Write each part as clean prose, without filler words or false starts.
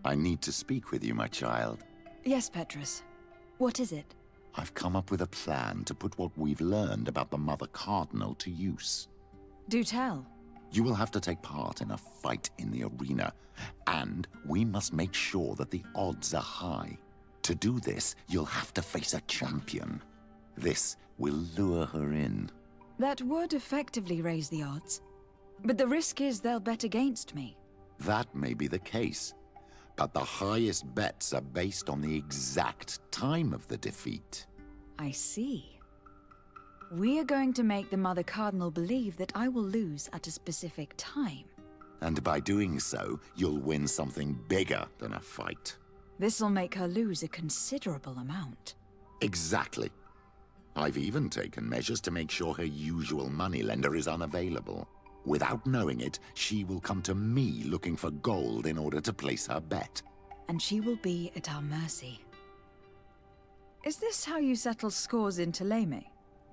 I need to speak with you, my child. Yes, Petrus. What is it? I've come up with a plan to put what we've learned about the Mother Cardinal to use. Do tell. You will have to take part in a fight in the arena, and we must make sure that the odds are high. To do this, you'll have to face a champion. This will lure her in. That would effectively raise the odds. But the risk is they'll bet against me. That may be the case, but the highest bets are based on the exact time of the defeat. I see. We are going to make the Mother Cardinal believe that I will lose at a specific time. And by doing so, you'll win something bigger than a fight. This'll make her lose a considerable amount. Exactly. I've even taken measures to make sure her usual moneylender is unavailable. Without knowing it, she will come to me looking for gold in order to place her bet. And she will be at our mercy. Is this how you settle scores in Thélème?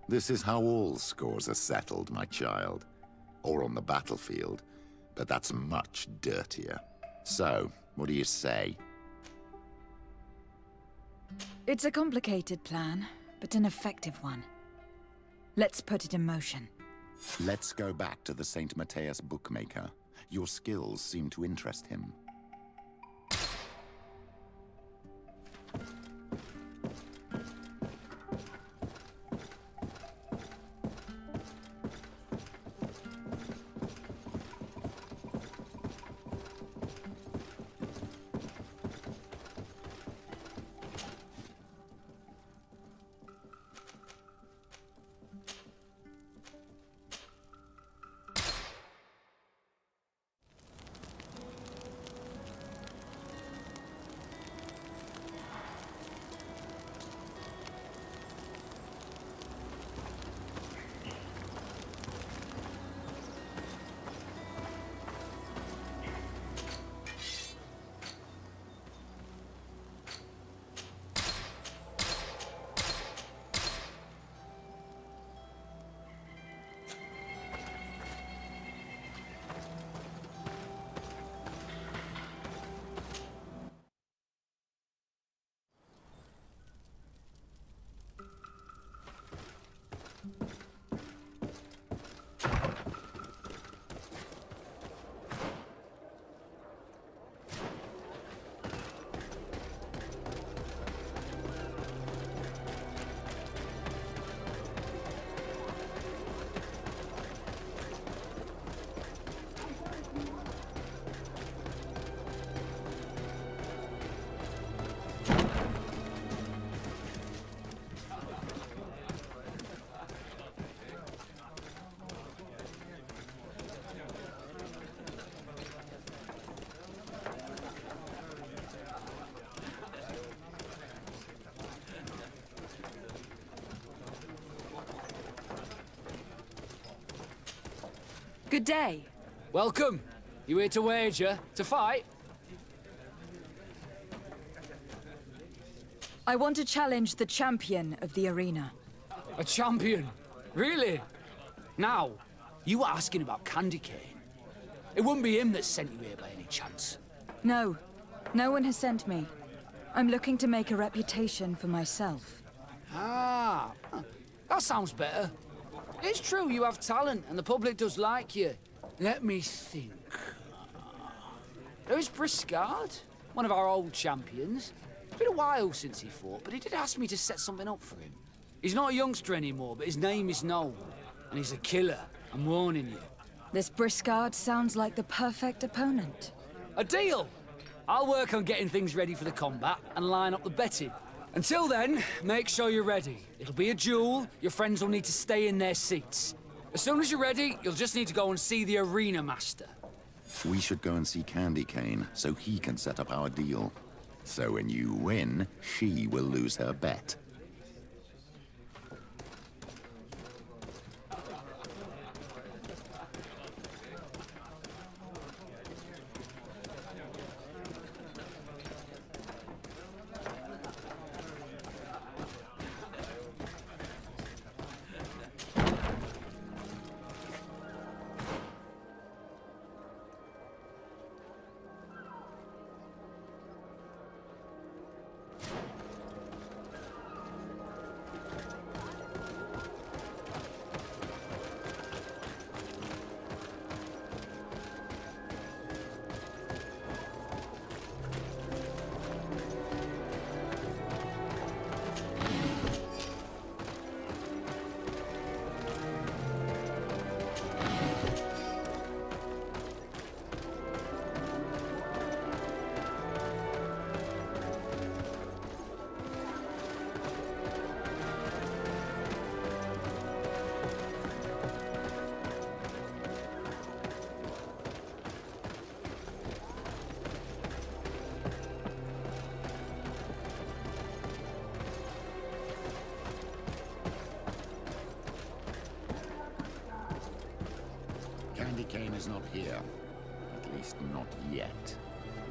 This is how all scores are settled, my child. Or on the battlefield. But that's much dirtier. So, what do you say? It's a complicated plan, but an effective one. Let's put it in motion. Let's go back to the St. Matthias bookmaker. Your skills seem to interest him. Good day. Welcome. You here to wager? To fight? I want to challenge the champion of the arena. A champion? Really? Now, you were asking about Candy Cane. It wouldn't be him that sent you here by any chance. No. No one has sent me. I'm looking to make a reputation for myself. Ah, that sounds better. It's true you have talent and the public does like you. Let me think. There's Briscard, one of our old champions. It's been a while since he fought, but he did ask me to set something up for him. He's not a youngster anymore, but his name is known. And he's a killer, I'm warning you. This Briscard sounds like the perfect opponent. A deal! I'll work on getting things ready for the combat and line up the betting. Until then, make sure you're ready. It'll be a duel, your friends will need to stay in their seats. As soon as you're ready, you'll just need to go and see the arena master. We should go and see Candy Cane, so he can set up our deal. So when you win, she will lose her bet.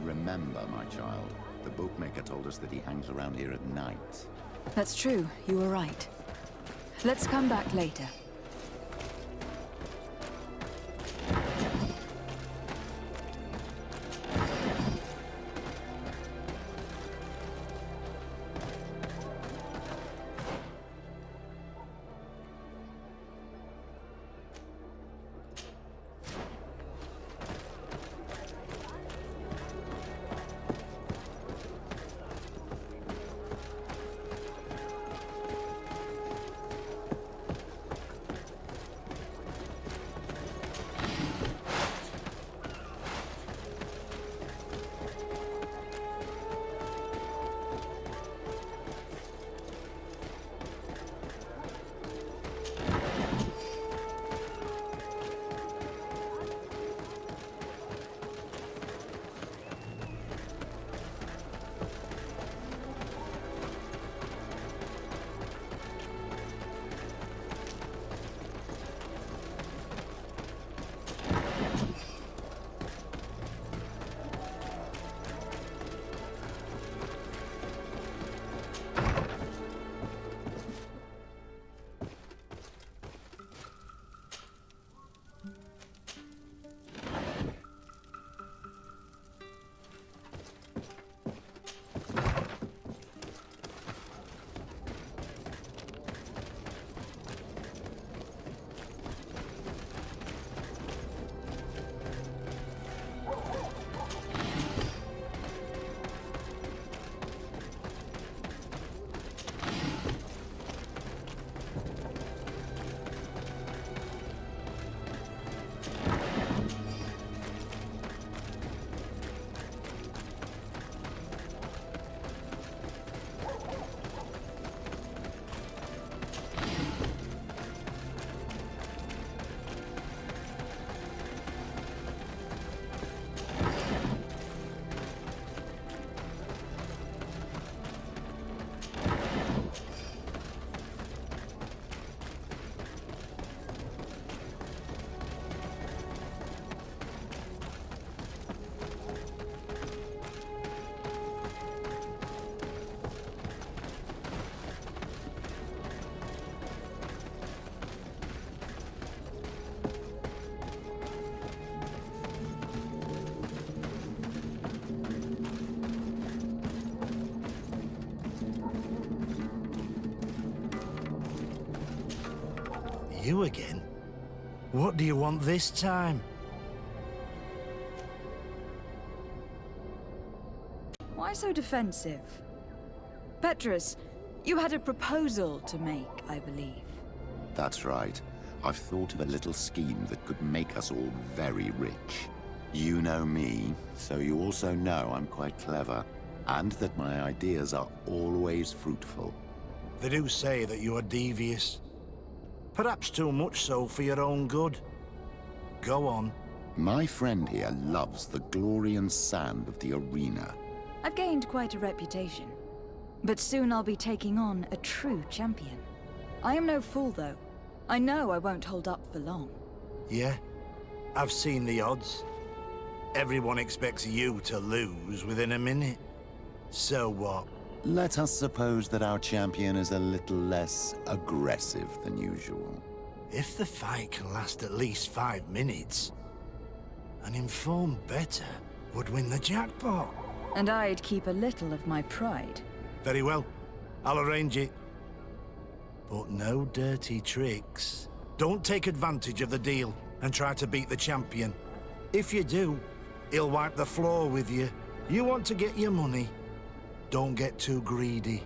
Remember, my child, the bookmaker told us that he hangs around here at night. That's true, you were right. Let's come back later. You again? What do you want this time? Why so defensive? Petrus, you had a proposal to make, I believe. That's right. I've thought of a little scheme that could make us all very rich. You know me, so you also know I'm quite clever, and that my ideas are always fruitful. They do say that you are devious. Perhaps too much so for your own good. Go on. My friend here loves the glory and sand of the arena. I've gained quite a reputation. But soon I'll be taking on a true champion. I am no fool, though. I know I won't hold up for long. Yeah? I've seen the odds. Everyone expects you to lose within a minute. So what? Let us suppose that our champion is a little less aggressive than usual. If the fight can last at least 5 minutes, an informed bettor would win the jackpot. And I'd keep a little of my pride. Very well. I'll arrange it. But no dirty tricks. Don't take advantage of the deal and try to beat the champion. If you do, he'll wipe the floor with you. You want to get your money. Don't get too greedy.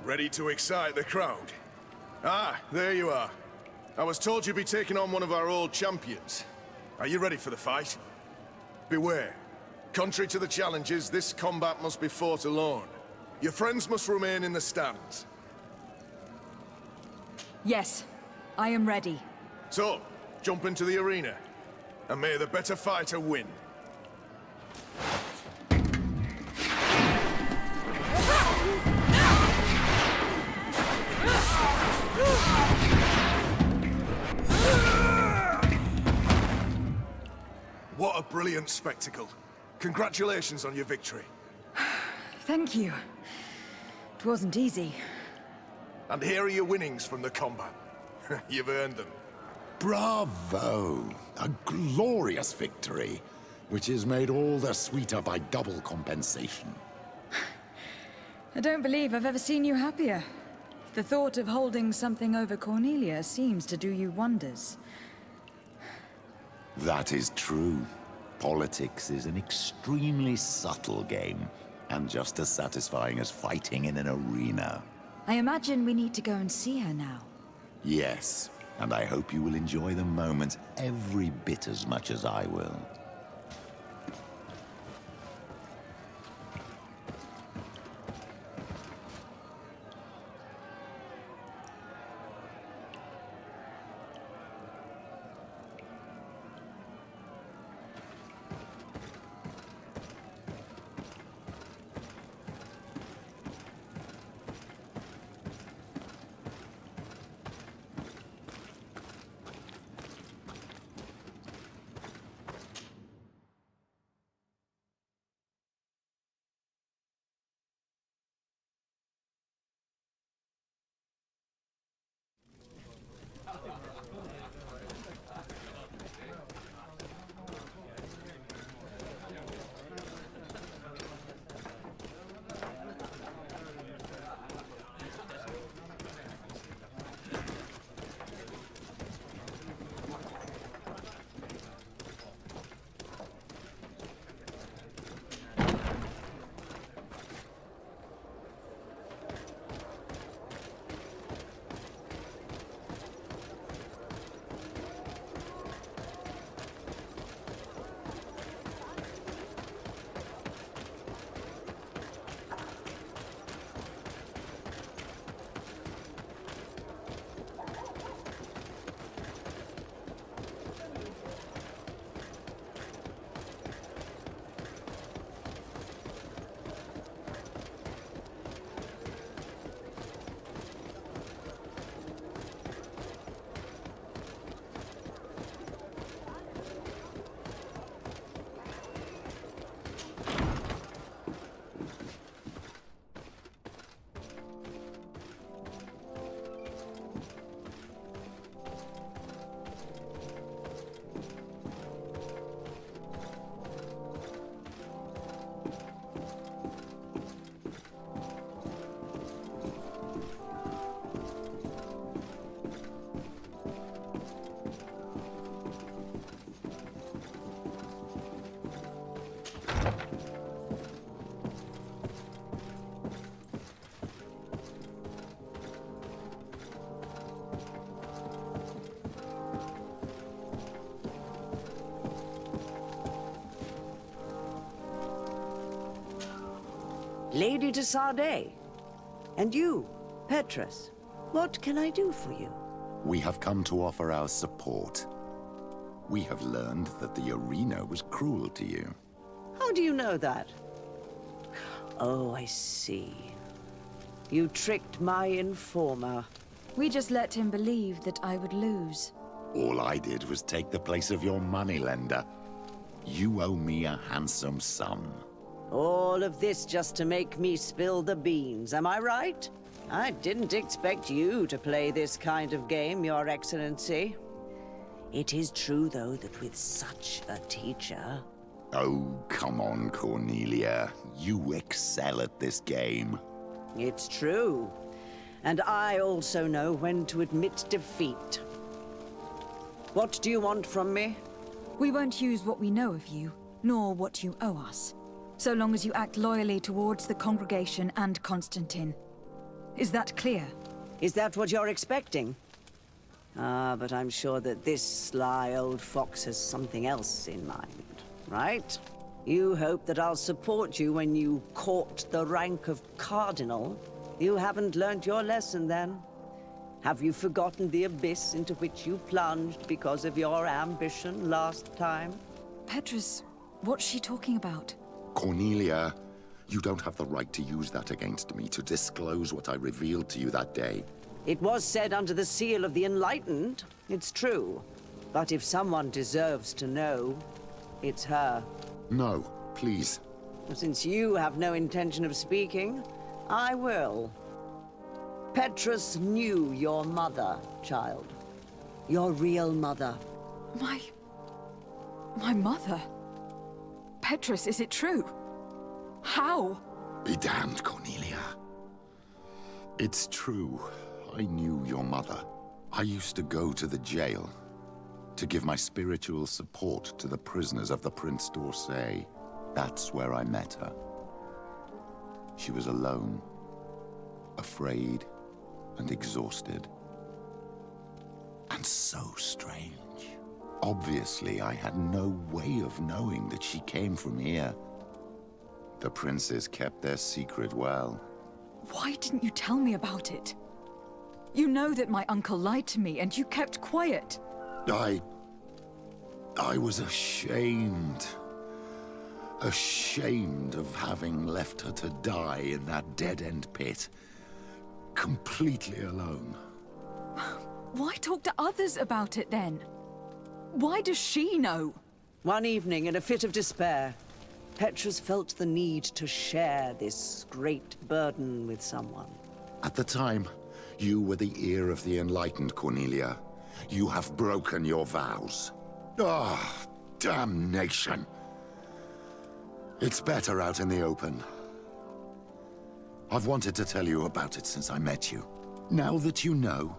Ready to excite the crowd? Ah, there you are. I was told you'd be taking on one of our old champions. Are you ready for the fight? Beware. Contrary to the challenges, this combat must be fought alone. Your friends must remain in the stands. Yes, I am ready. So, jump into the arena, and may the better fighter win. What a brilliant spectacle. Congratulations on your victory. Thank you. It wasn't easy. And here are your winnings from the combat. You've earned them. Bravo! A glorious victory, which is made all the sweeter by double compensation. I don't believe I've ever seen you happier. The thought of holding something over Cornelia seems to do you wonders. That is true. Politics is an extremely subtle game, and just as satisfying as fighting in an arena. I imagine we need to go and see her now. Yes, and I hope you will enjoy the moment every bit as much as I will. Lady de Sardet. And you, Petrus. What can I do for you? We have come to offer our support. We have learned that the arena was cruel to you. How do you know that? Oh, I see. You tricked my informer. We just let him believe that I would lose. All I did was take the place of your moneylender. You owe me a handsome sum. All of this just to make me spill the beans, am I right? I didn't expect you to play this kind of game, Your Excellency. It is true, though, that with such a teacher... Oh, come on, Cornelia. You excel at this game. It's true. And I also know when to admit defeat. What do you want from me? We won't use what we know of you, nor what you owe us. So long as you act loyally towards the congregation and Constantine. Is that clear? Is that what you're expecting? Ah, but I'm sure that this sly old fox has something else in mind, right? You hope that I'll support you when you court the rank of cardinal? You haven't learnt your lesson, then? Have you forgotten the abyss into which you plunged because of your ambition last time? Petrus, what's she talking about? Cornelia, you don't have the right to use that against me, to disclose what I revealed to you that day. It was said under the seal of the Enlightened. It's true. But if someone deserves to know, it's her. No, please. Since you have no intention of speaking, I will. Petrus knew your mother, child. Your real mother. My mother? Petrus, is it true? How? Be damned, Cornelia. It's true. I knew your mother. I used to go to the jail to give my spiritual support to the prisoners of the Prince d'Orsay. That's where I met her. She was alone, afraid, and exhausted. And so strange. Obviously, I had no way of knowing that she came from here. The princes kept their secret well. Why didn't you tell me about it? You know that my uncle lied to me, and you kept quiet. I was ashamed. Ashamed of having left her to die in that dead-end pit. Completely alone. Why talk to others about it, then? Why does she know? One evening, in a fit of despair, Petrus felt the need to share this great burden with someone. At the time, you were the ear of the enlightened, Cornelia. You have broken your vows. Ah, damnation. It's better out in the open. I've wanted to tell you about it since I met you. Now that you know,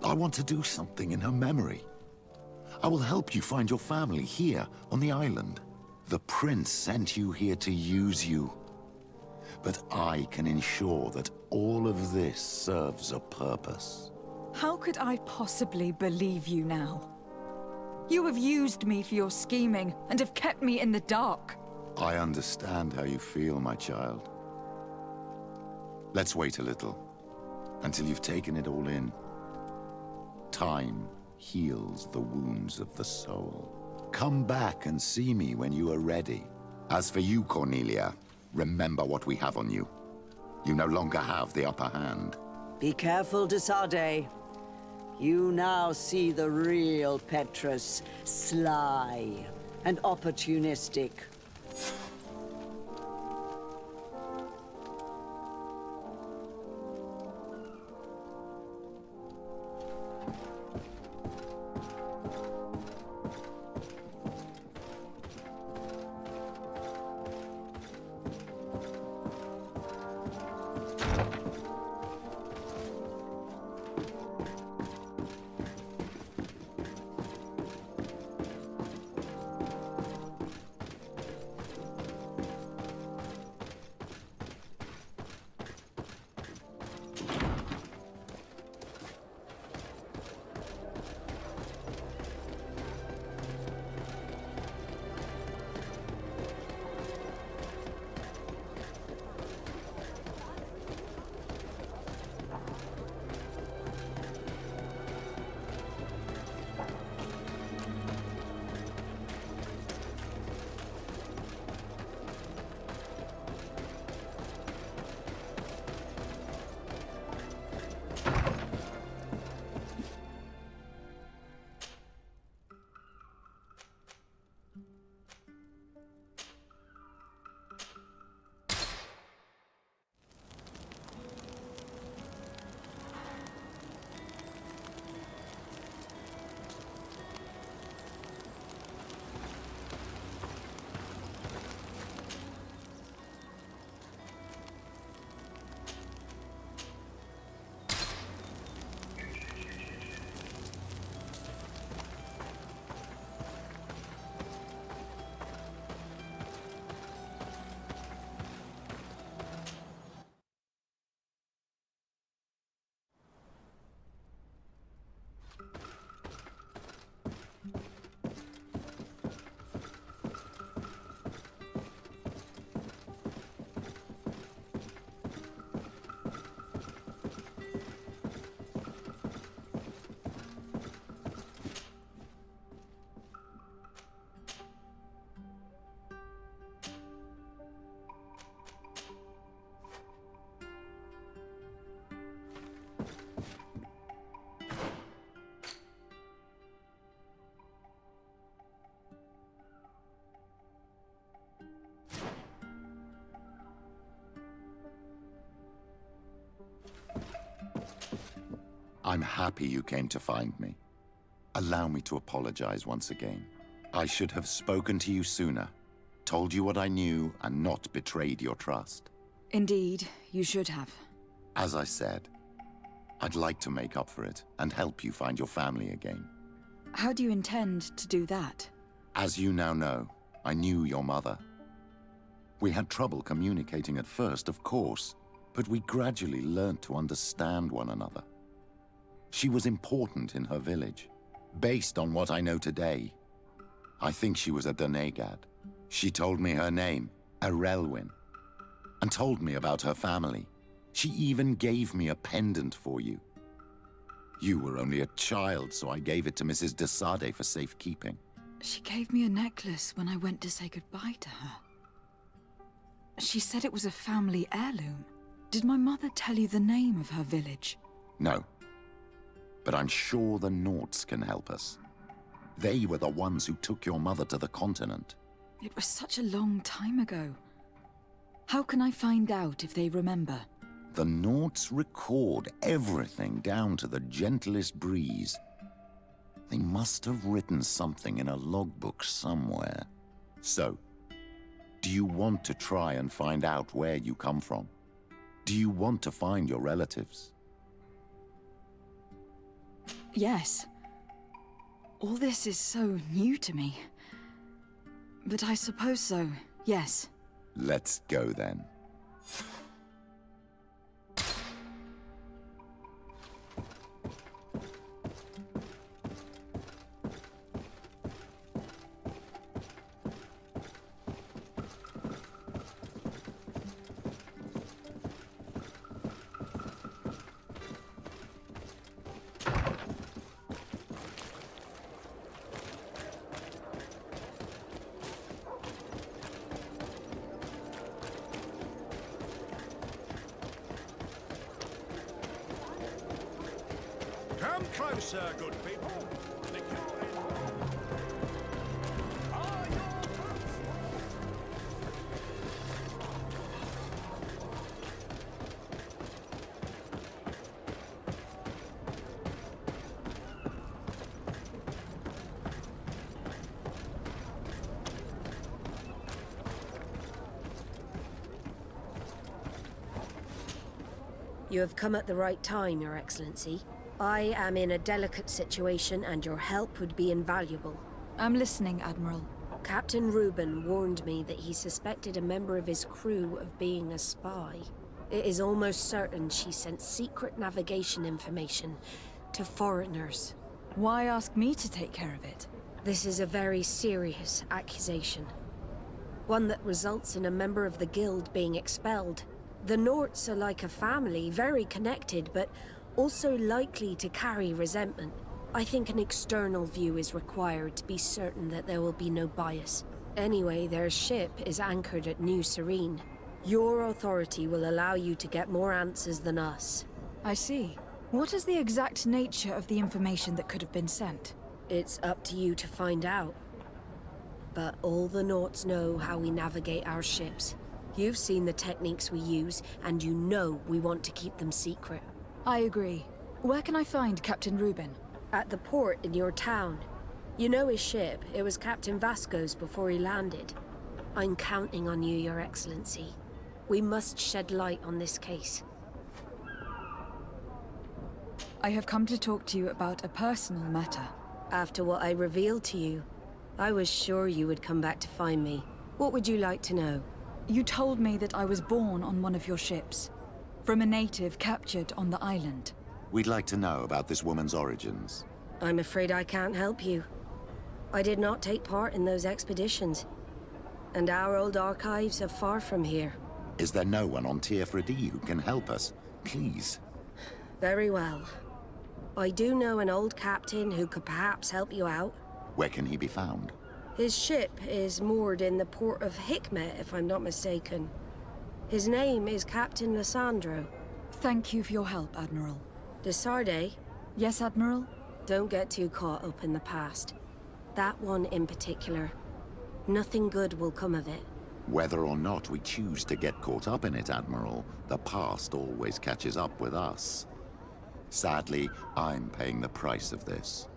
I want to do something in her memory. I will help you find your family here on the island. The prince sent you here to use you. But I can ensure that all of this serves a purpose. How could I possibly believe you now? You have used me for your scheming, and have kept me in the dark. I understand how you feel, my child. Let's wait a little, until you've taken it all in. Time heals the wounds of the soul. Come back and see me when you are ready. As for you, Cornelia, remember what we have on you. You no longer have the upper hand. Be careful, de Sade. You now see the real Petrus, sly and opportunistic. I'm happy you came to find me. Allow me to apologize once again. I should have spoken to you sooner, told you what I knew, and not betrayed your trust. Indeed, you should have. As I said, I'd like to make up for it and help you find your family again. How do you intend to do that? As you now know, I knew your mother. We had trouble communicating at first, of course, but we gradually learned to understand one another. She was important in her village. Based on what I know today, I think she was a Donegad. She told me her name, Arelwyn, and told me about her family. She even gave me a pendant for you. You were only a child, so I gave it to Mrs. de Sade for safekeeping. She gave me a necklace when I went to say goodbye to her. She said it was a family heirloom. Did my mother tell you the name of her village? No. But I'm sure the Norts can help us. They were the ones who took your mother to the continent. It was such a long time ago. How can I find out if they remember? The Norts record everything down to the gentlest breeze. They must have written something in a logbook somewhere. So, do you want to try and find out where you come from? Do you want to find your relatives? Yes. All this is so new to me. But I suppose so, yes. Let's go then. Come closer, good people. You have come at the right time, Your Excellency. I am in a delicate situation and your help would be invaluable. I'm listening, Admiral. Captain Reuben warned me that he suspected a member of his crew of being a spy. It is almost certain she sent secret navigation information to foreigners. Why ask me to take care of it? This is a very serious accusation. One that results in a member of the guild being expelled. The Norts are like a family, very connected, but also likely to carry resentment. I think an external view is required to be certain that there will be no bias. Anyway, their ship is anchored at New Serene. Your authority will allow you to get more answers than us. I see. What is the exact nature of the information that could have been sent? It's up to you to find out. But all the Norts know how we navigate our ships. You've seen the techniques we use, and you know we want to keep them secret. I agree. Where can I find Captain Reuben? At the port in your town. You know his ship. It was Captain Vasco's before he landed. I'm counting on you, Your Excellency. We must shed light on this case. I have come to talk to you about a personal matter. After what I revealed to you, I was sure you would come back to find me. What would you like to know? You told me that I was born on one of your ships, from a native captured on the island. We'd like to know about this woman's origins. I'm afraid I can't help you. I did not take part in those expeditions. And our old archives are far from here. Is there no one on Tier 3D who can help us? Please. Very well. I do know an old captain who could perhaps help you out. Where can he be found? His ship is moored in the port of Hikmet, if I'm not mistaken. His name is Captain Lissandro. Thank you for your help, Admiral. De Sade? Yes, Admiral? Don't get too caught up in the past. That one in particular. Nothing good will come of it. Whether or not we choose to get caught up in it, Admiral, the past always catches up with us. Sadly, I'm paying the price of this.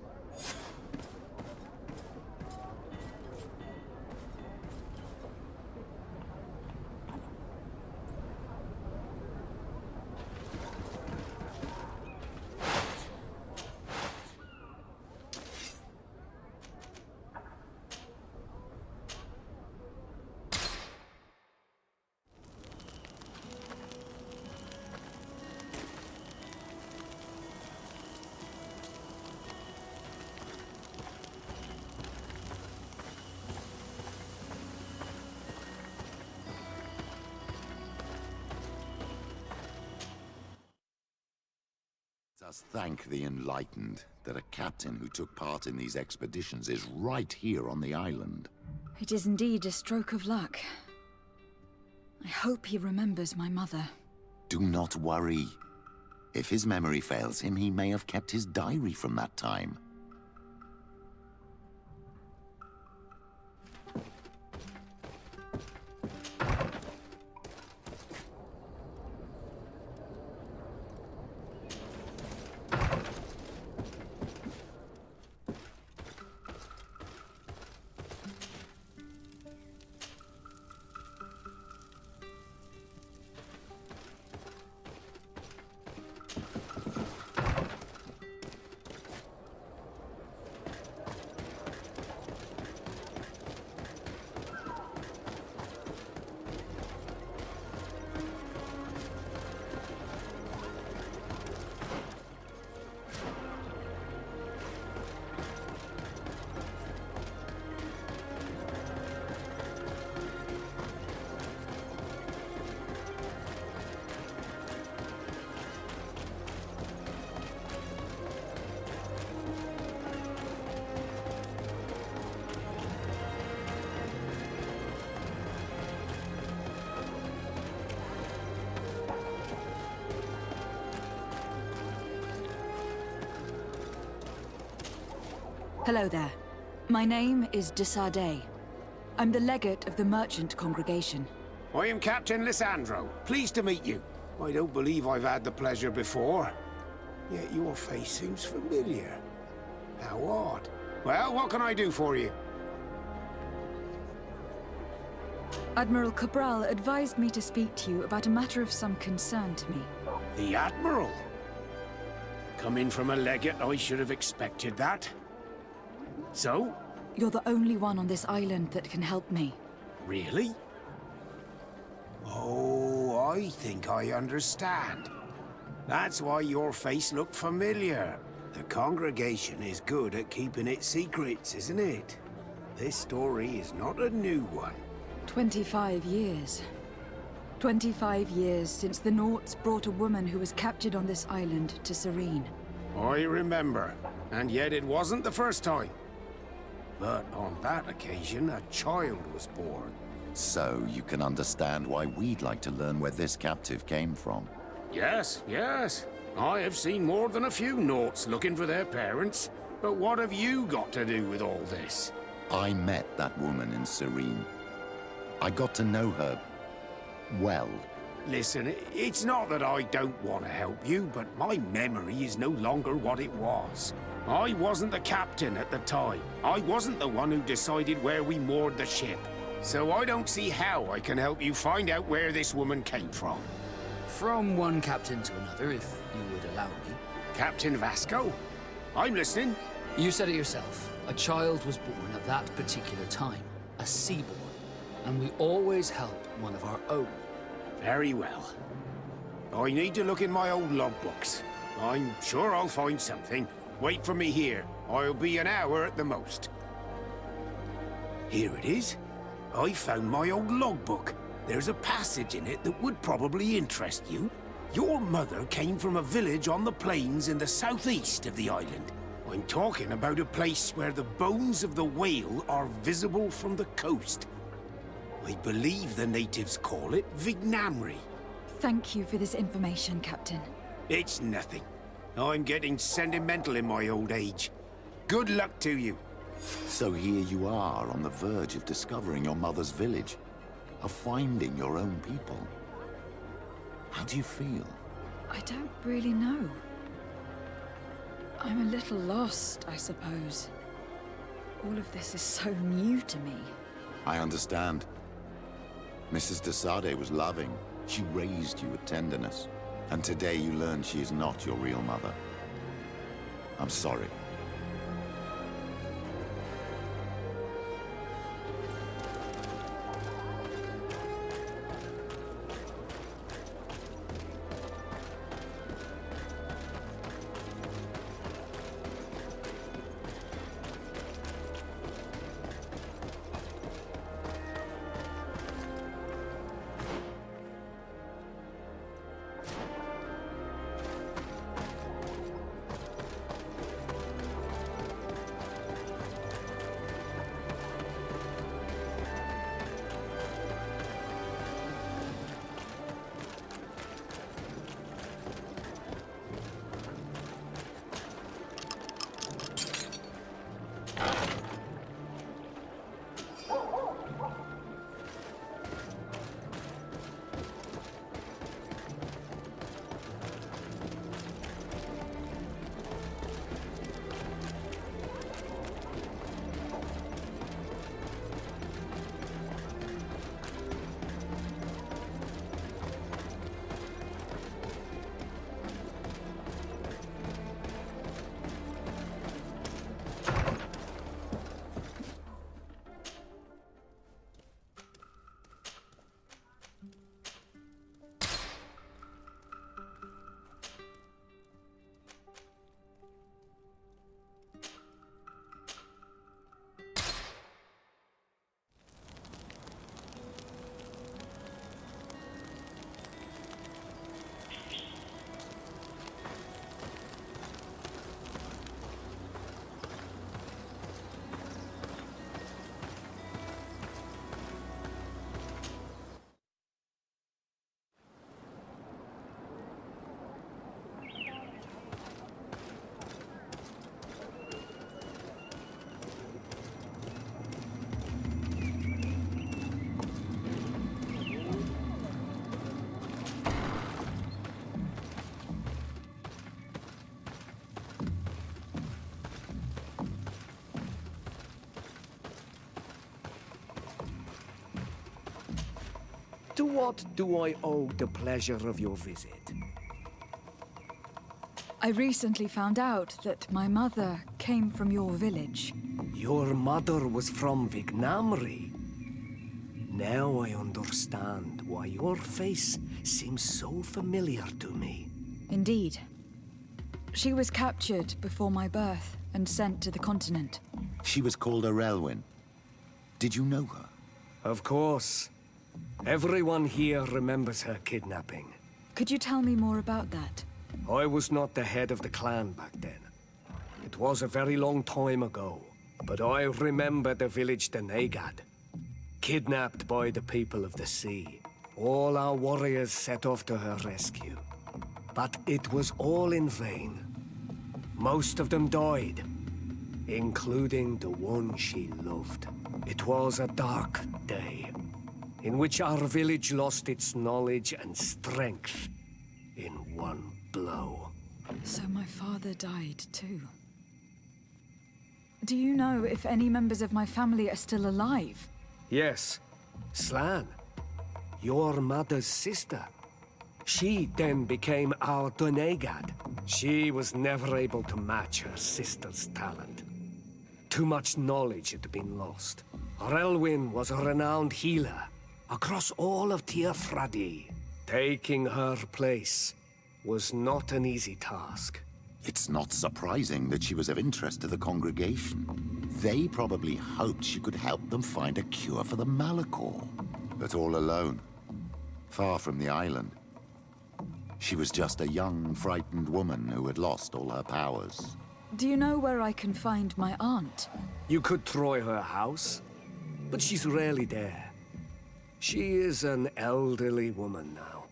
Us thank the Enlightened that a captain who took part in these expeditions is right here on the island. It is indeed a stroke of luck. I hope he remembers my mother. Do not worry. If his memory fails him, he may have kept his diary from that time. Hello there. My name is de Sardet. I'm the legate of the merchant congregation. I am Captain Lysandro. Pleased to meet you. I don't believe I've had the pleasure before. Yet your face seems familiar. How odd. Well, what can I do for you? Admiral Cabral advised me to speak to you about a matter of some concern to me. The Admiral? Coming from a legate, I should have expected that. So? You're the only one on this island that can help me. Really? Oh, I think I understand. That's why your face looked familiar. The congregation is good at keeping its secrets, isn't it? This story is not a new one. 25 years. 25 years since the Nauts brought a woman who was captured on this island to Serene. I remember, and yet it wasn't the first time. But on that occasion, a child was born. So you can understand why we'd like to learn where this captive came from. Yes, yes. I have seen more than a few Nauts looking for their parents. But what have you got to do with all this? I met that woman in Serene. I got to know her well. Listen, it's not that I don't want to help you, but my memory is no longer what it was. I wasn't the captain at the time. I wasn't the one who decided where we moored the ship. So I don't see how I can help you find out where this woman came from. From one captain to another, if you would allow me. Captain Vasco? I'm listening. You said it yourself. A child was born at that particular time. A seaborn. And we always help one of our own. Very well. I need to look in my old logbooks. I'm sure I'll find something. Wait for me here. I'll be an hour at the most. Here it is. I found my old logbook. There's a passage in it that would probably interest you. Your mother came from a village on the plains in the southeast of the island. I'm talking about a place where the bones of the whale are visible from the coast. I believe the natives call it Vignamri. Thank you for this information, Captain. It's nothing. I'm getting sentimental in my old age. Good luck to you. So here you are on the verge of discovering your mother's village, of finding your own people. How do you feel? I don't really know. I'm a little lost, I suppose. All of this is so new to me. I understand. Mrs. de Sade was loving. She raised you with tenderness. And today you learn she is not your real mother. I'm sorry. To what do I owe the pleasure of your visit? I recently found out that my mother came from your village. Your mother was from Vignamri. Now I understand why your face seems so familiar to me. Indeed. She was captured before my birth and sent to the continent. She was called Arelwyn. Did you know her? Of course. Everyone here remembers her kidnapping. Could you tell me more about that? I was not the head of the clan back then. It was a very long time ago, but I remember the village Denegad. Kidnapped by the people of the sea. All our warriors set off to her rescue. But it was all in vain. Most of them died, including the one she loved. It was a dark day, in which our village lost its knowledge and strength in one blow. So my father died too. Do you know if any members of my family are still alive? Yes, Slán, your mother's sister. She then became our Denegad. She was never able to match her sister's talent. Too much knowledge had been lost. Arelwyn was a renowned healer across all of Teofradi. Taking her place was not an easy task. It's not surprising that she was of interest to the congregation. They probably hoped she could help them find a cure for the Malachor. But all alone, far from the island. She was just a young, frightened woman who had lost all her powers. Do you know where I can find my aunt? You could try her house, but she's rarely there. She is an elderly woman now,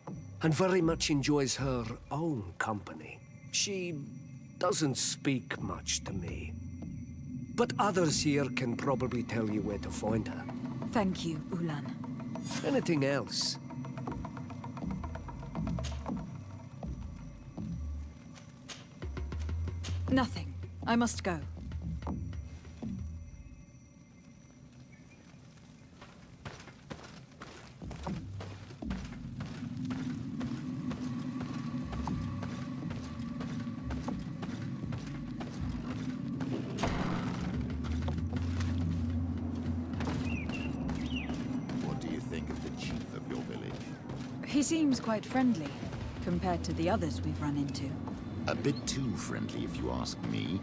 and very much enjoys her own company. She doesn't speak much to me. But others here can probably tell you where to find her. Thank you, Ulan. Anything else? Nothing. I must go. What do you think of the chief of your village? He seems quite friendly, compared to the others we've run into. A bit too friendly, if you ask me.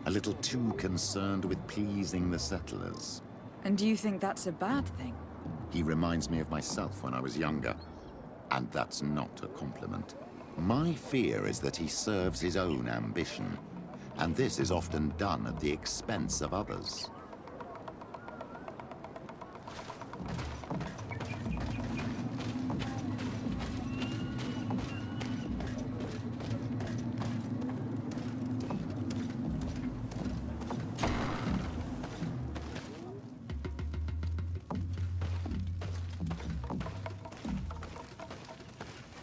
A little too concerned with pleasing the settlers. And do you think that's a bad thing? He reminds me of myself when I was younger. And that's not a compliment. My fear is that he serves his own ambition. And this is often done at the expense of others.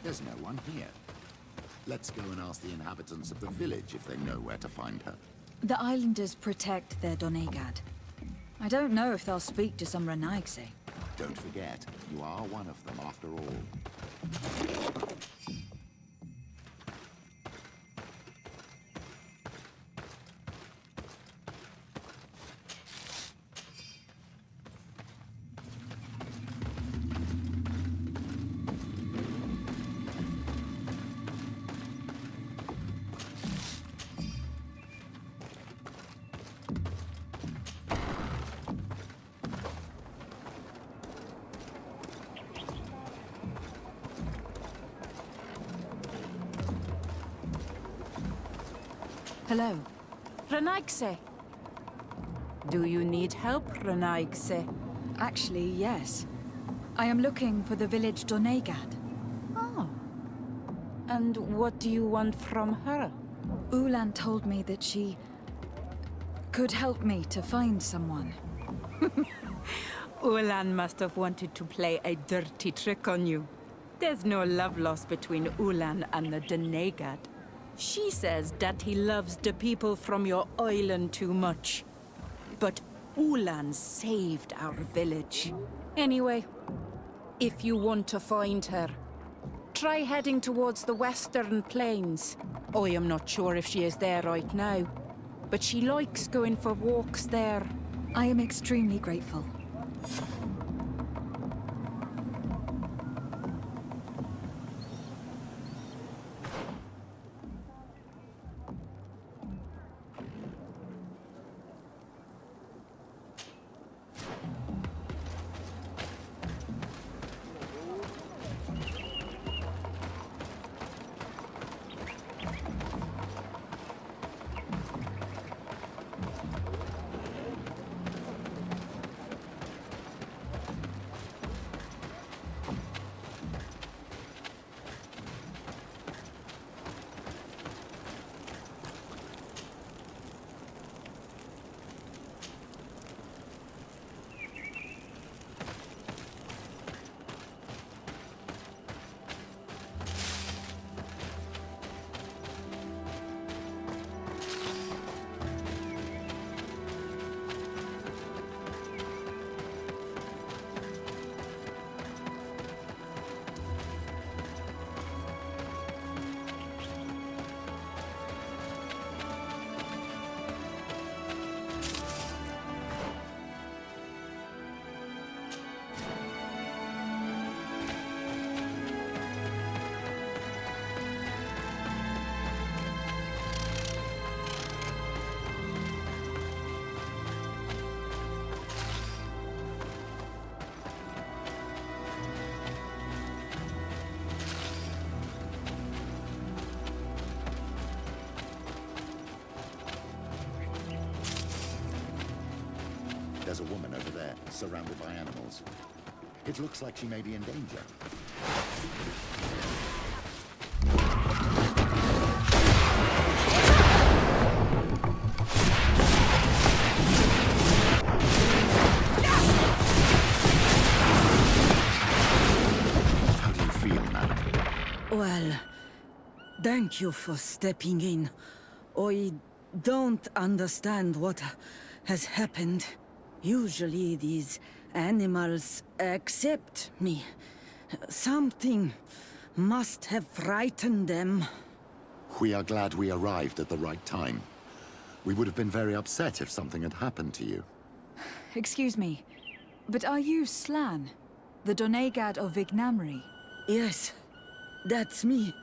There's no one here. Let's go and ask the inhabitants of the village if they know where to find her. The islanders protect their Donegad. I don't know if they'll speak to some Renaigse. Don't forget, you are one of them after all. Hello. Renaigse. Do you need help, Renaigse? Actually, yes. I am looking for the village Donegad. Oh. And what do you want from her? Ulan told me that she could help me to find someone. Ulan must have wanted to play a dirty trick on you. There's no love lost between Ulan and the Donegad. She says that he loves the people from your island too much. But Ulan saved our village. Anyway, if you want to find her, try heading towards the western plains. I am not sure if she is there right now, but she likes going for walks there. I am extremely grateful. There's a woman over there, surrounded by animals. It looks like she may be in danger. How do you feel, madam? Well, thank you for stepping in. I don't understand what has happened. Usually these animals accept me. Something must have frightened them. We are glad we arrived at the right time. We would have been very upset if something had happened to you. Excuse me, but are you Slán, the Donegad of Vignamri? Yes, that's me.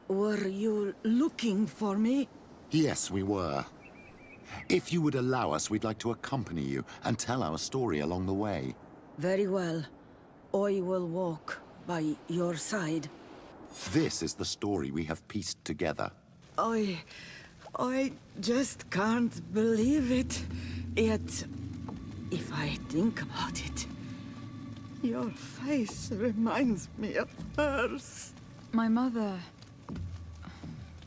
Were you looking for me? Yes, we were. If you would allow us, we'd like to accompany you and tell our story along the way. Very well. I will walk by your side. This is the story we have pieced together. I just can't believe it. Yet, if I think about it, your face reminds me of hers. My mother,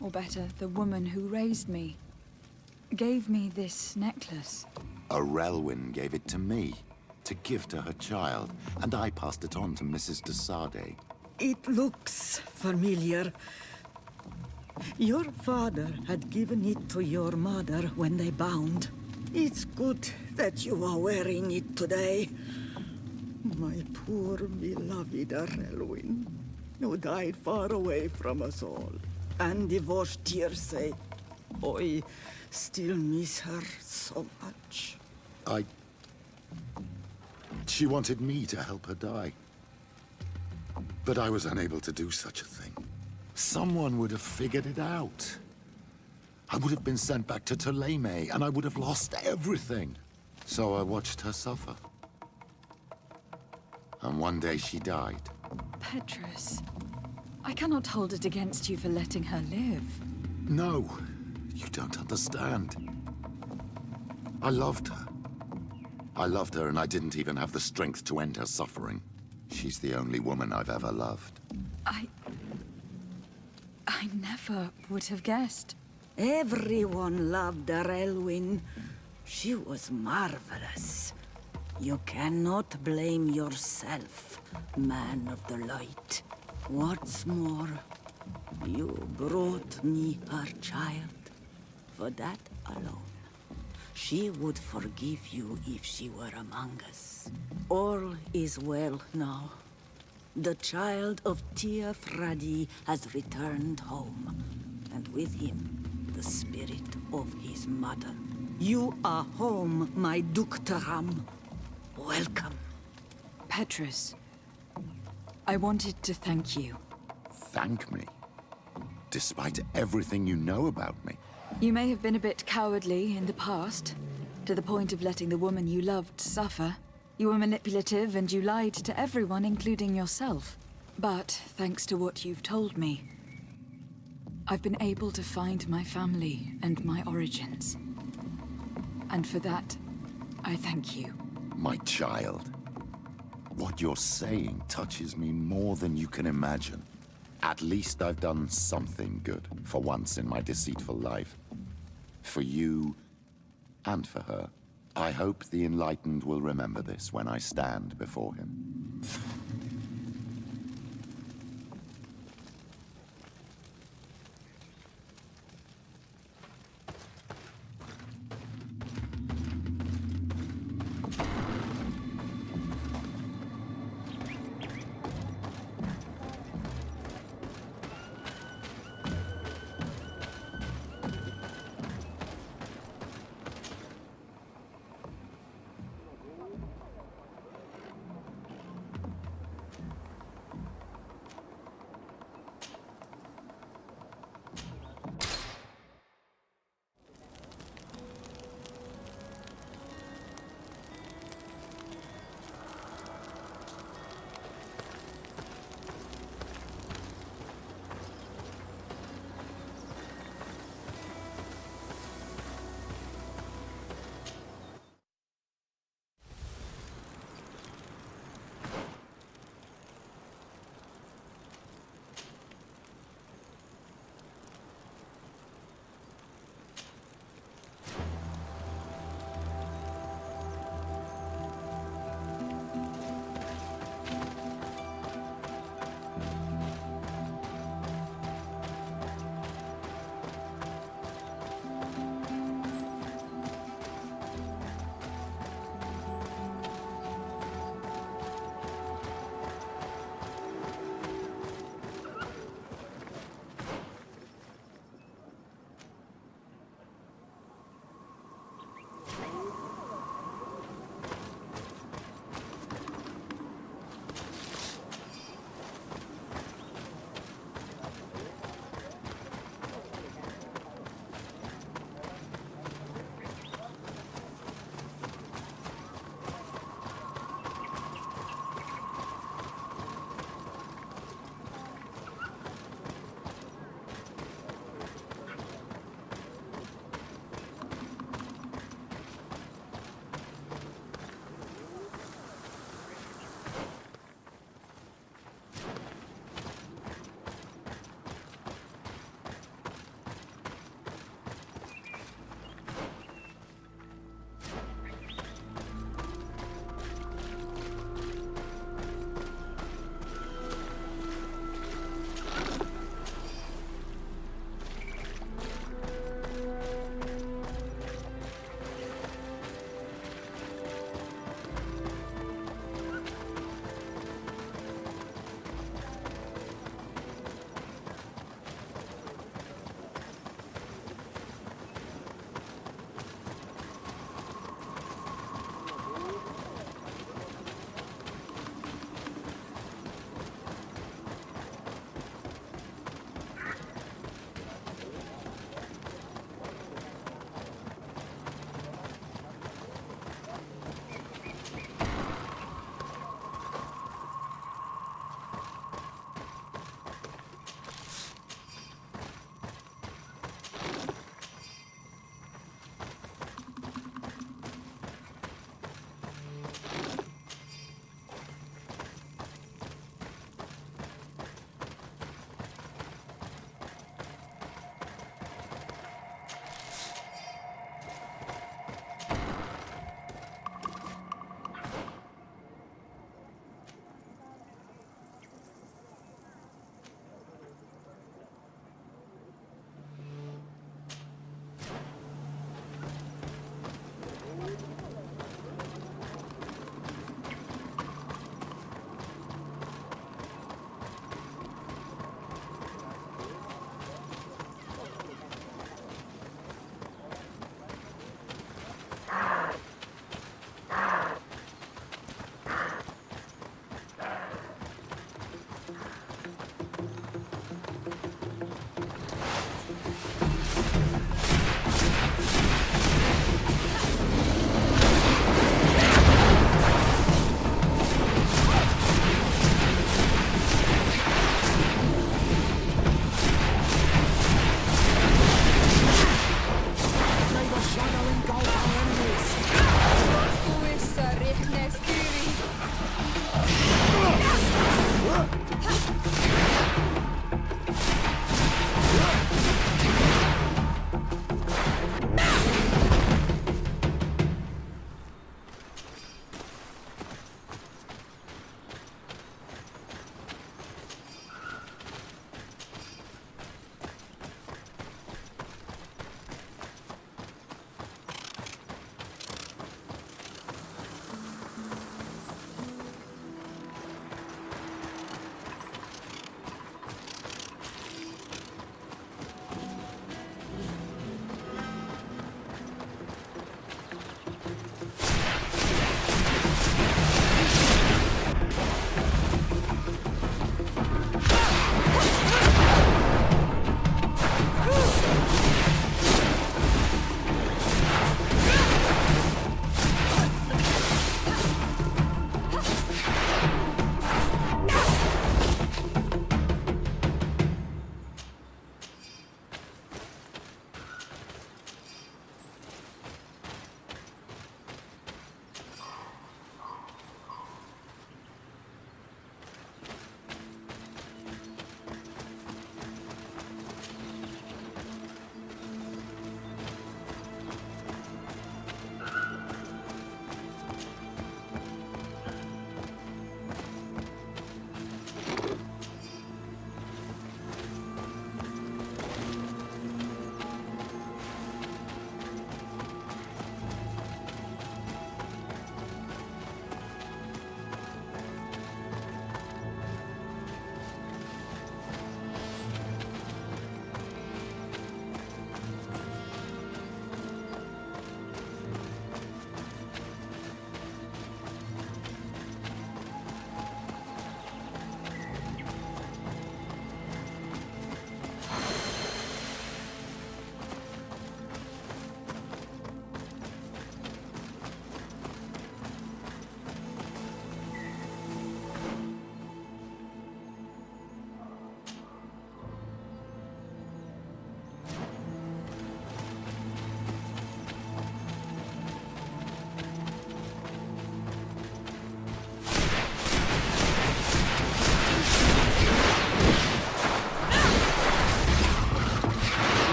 or better, the woman who raised me, gave me this necklace. A Relwyn gave it to me, to give to her child, and I passed it on to Mrs. de Sade. It looks familiar. Your father had given it to your mother when they bound. It's good that you are wearing it today. My poor beloved Relwyn, who died far away from us all. And divorced Tierce. I still miss her so much. She wanted me to help her die. But I was unable to do such a thing. Someone would have figured it out. I would have been sent back to Thélème, and I would have lost everything. So I watched her suffer. And one day she died. Petrus, I cannot hold it against you for letting her live. No, you don't understand. I loved her. I loved her, and I didn't even have the strength to end her suffering. She's the only woman I've ever loved. I never would have guessed. Everyone loved Relwyn. She was marvelous. You cannot blame yourself, man of the light. What's more, you brought me her child. For that alone, she would forgive you if she were among us. All is well now. The child of Tia Fradi has returned home, and with him, the spirit of his mother. You are home, my Duktaram. Welcome. Petrus, I wanted to thank you. Thank me? Despite everything you know about me? You may have been a bit cowardly in the past, to the point of letting the woman you loved suffer. You were manipulative and you lied to everyone, including yourself. But thanks to what you've told me, I've been able to find my family and my origins. And for that, I thank you. My child. What you're saying touches me more than you can imagine. At least I've done something good for once in my deceitful life. For you and for her. I hope the Enlightened will remember this when I stand before him.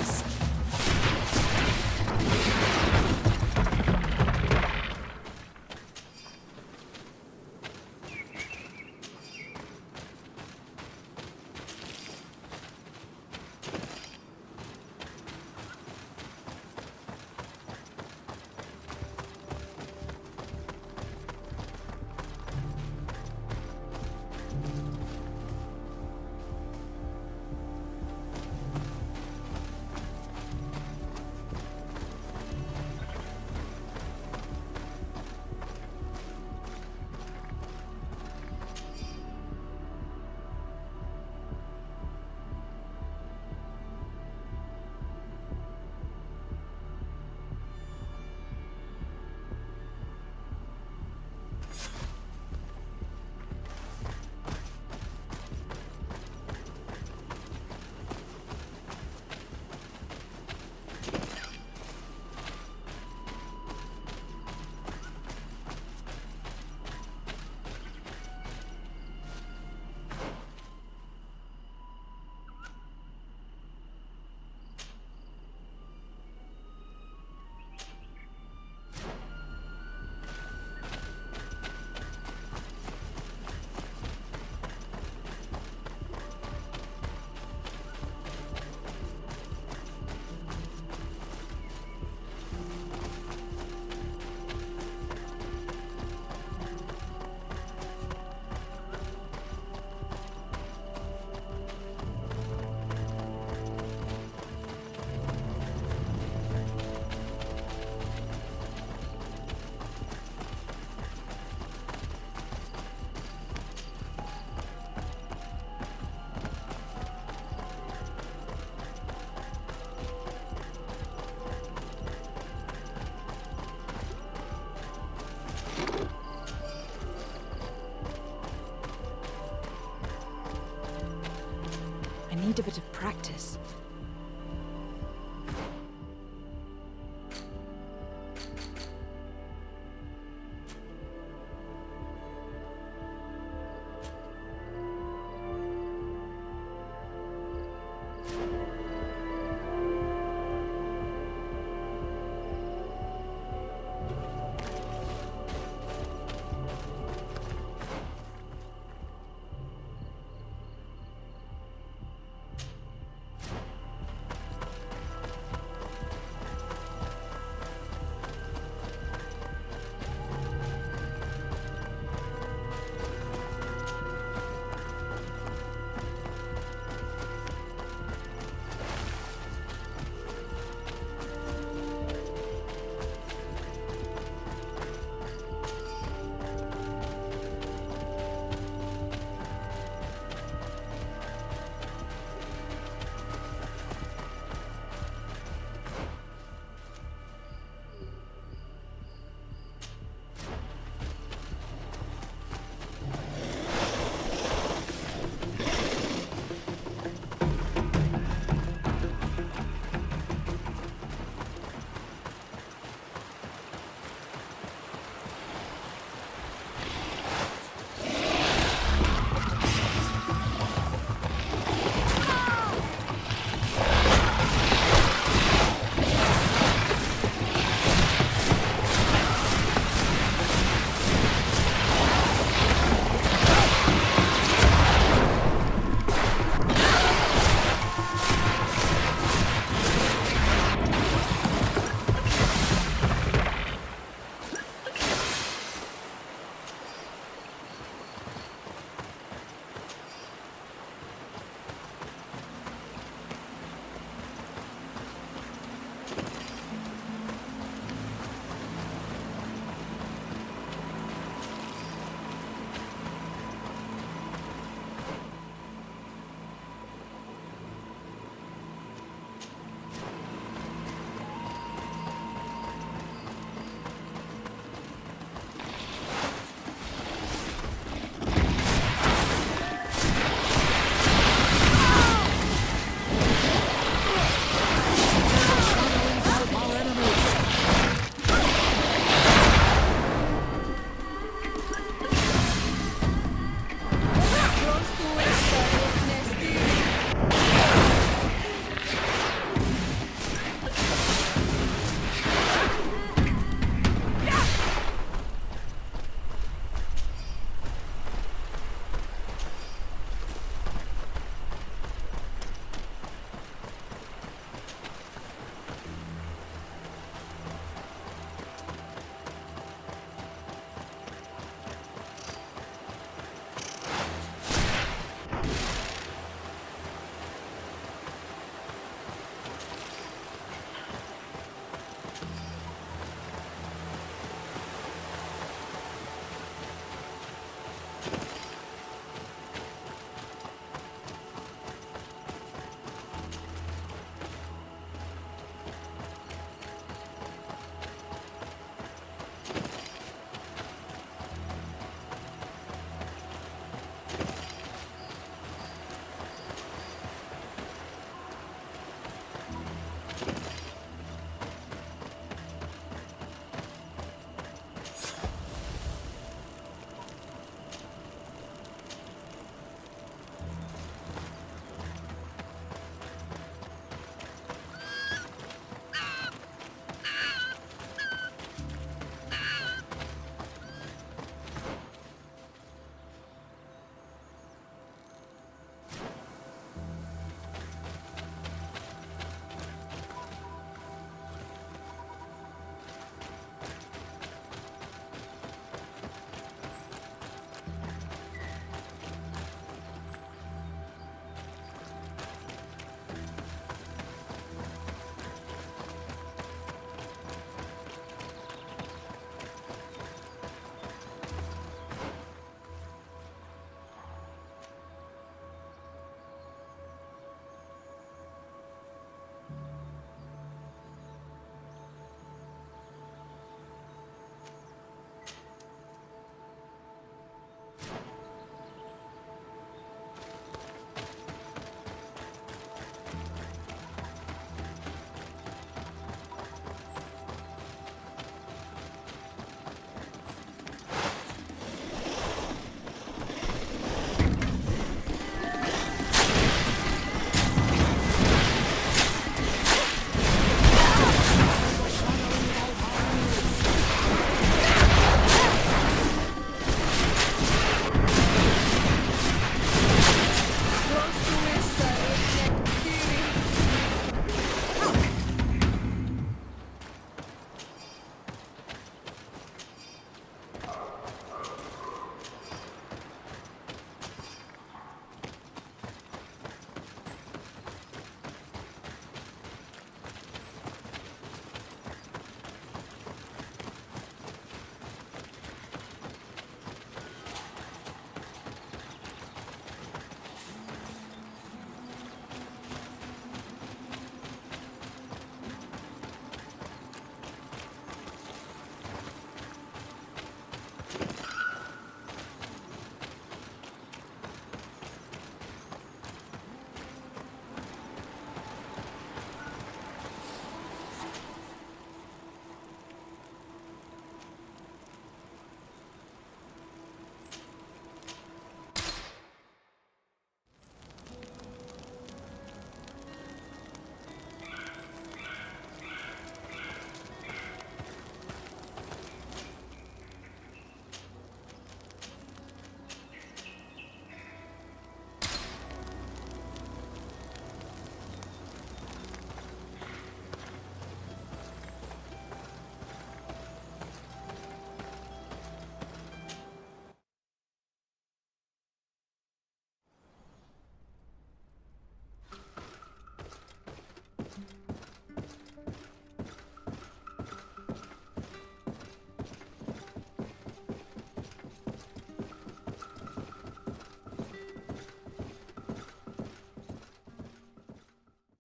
is. I need a bit of practice.